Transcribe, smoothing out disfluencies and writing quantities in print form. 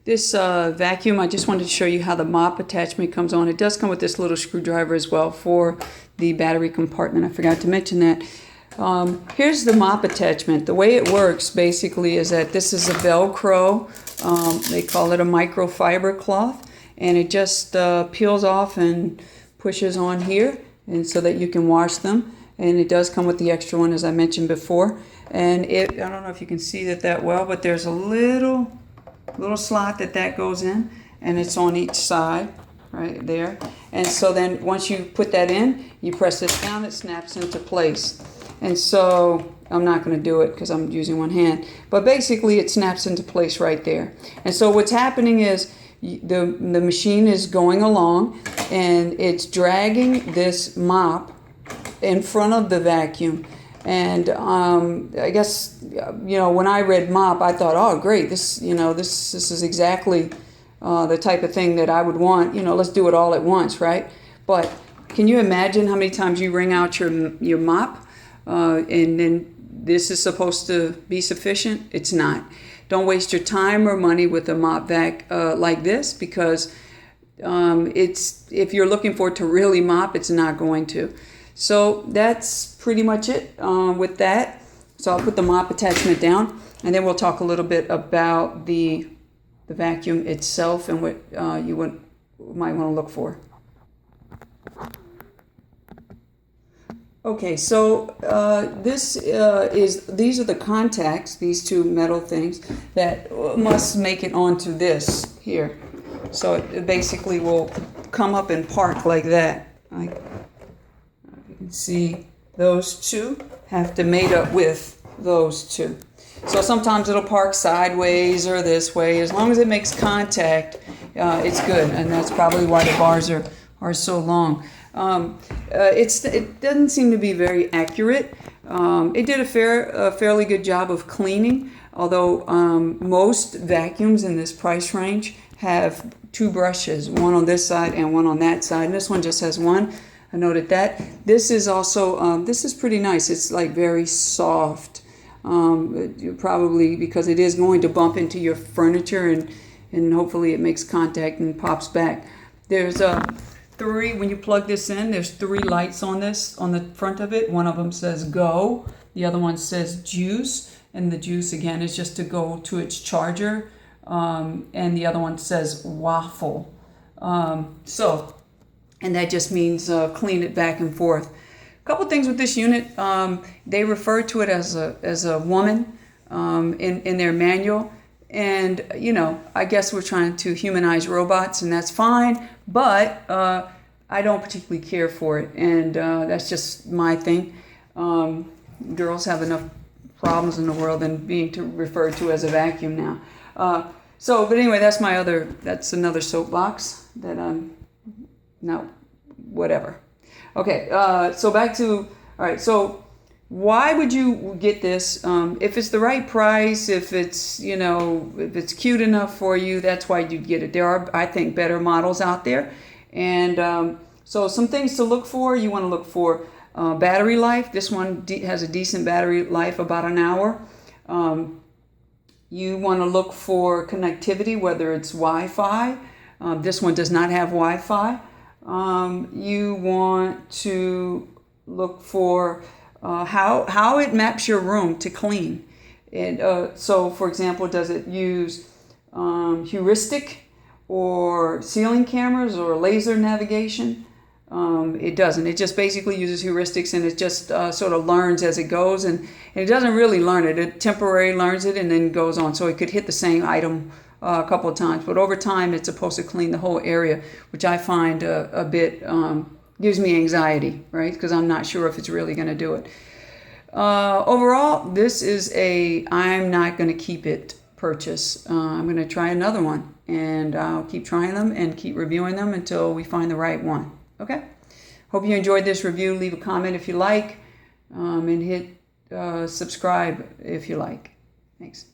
This vacuum, I just wanted to show you how the mop attachment comes on. It does come with this little screwdriver as well for the battery compartment. I forgot to mention that. Here's the mop attachment. The way it works basically is that this is a Velcro. They call it a microfiber cloth, and it just peels off and pushes on here, and so that you can wash them. And it does come with the extra one, as I mentioned before. And I don't know if you can see that well, but there's a little slot that goes in, and it's on each side right there. And so then once you put that in, you press this down, it snaps into place. And so I'm not going to do it because I'm using one hand, but basically it snaps into place right there. And so what's happening is the machine is going along and it's dragging this mop in front of the vacuum. And I guess, when I read mop, I thought, oh, great, this is exactly the type of thing that I would want. Let's do it all at once, right? But can you imagine how many times you wring out your mop and then this is supposed to be sufficient? It's not. Don't waste your time or money with a mop vac like this, because if you're looking for it to really mop, it's not going to. So that's pretty much it with that. So I'll put the mop attachment down, and then we'll talk a little bit about the vacuum itself and what you might want to look for. Okay, so these are the contacts, these two metal things that must make it onto this here. So it basically will come up and park like that. You can see those two have to mate up with those two. So sometimes it'll park sideways or this way. As long as it makes contact, it's good, and that's probably why the bars are so long. It doesn't seem to be very accurate. It did a fairly good job of cleaning, although most vacuums in this price range have two brushes, one on this side and one on that side. And this one just has one. I noted that. This is also, this is pretty nice. It's like very soft. Probably because it is going to bump into your furniture, and hopefully it makes contact and pops back. There's when you plug this in, there's 3 lights on this, on the front of it. One of them says go, the other one says juice, and the juice again is just to go to its charger, and the other one says waffle. And that just means clean it back and forth. A couple things with this unit, they refer to it as a woman in their manual. And, I guess we're trying to humanize robots, and that's fine, but I don't particularly care for it, and that's just my thing. Girls have enough problems in the world than being referred to as a vacuum now. But anyway, that's another soapbox that no, whatever. Okay, so back to, all right, so why would you get this? If it's the right price, if it's, if it's cute enough for you, that's why you'd get it. There are, I think, better models out there. And so some things to look for. You want to look for battery life. This one has a decent battery life, about an hour. You want to look for connectivity, whether it's Wi-Fi. This one does not have Wi-Fi. You want to look for how it maps your room to clean. And so, for example, does it use heuristic or ceiling cameras or laser navigation? It doesn't. It just basically uses heuristics, and it just sort of learns as it goes, and it doesn't really learn it. It temporarily learns it and then goes on. So it could hit the same item a couple of times, but over time it's supposed to clean the whole area, which I find a bit gives me anxiety, right? Because I'm not sure if it's really going to do it. Overall, this is I'm not going to keep it purchase. I'm going to try another one, and I'll keep trying them and keep reviewing them until we find the right one. Okay? Hope you enjoyed this review. Leave a comment if you like, and hit subscribe if you like. Thanks.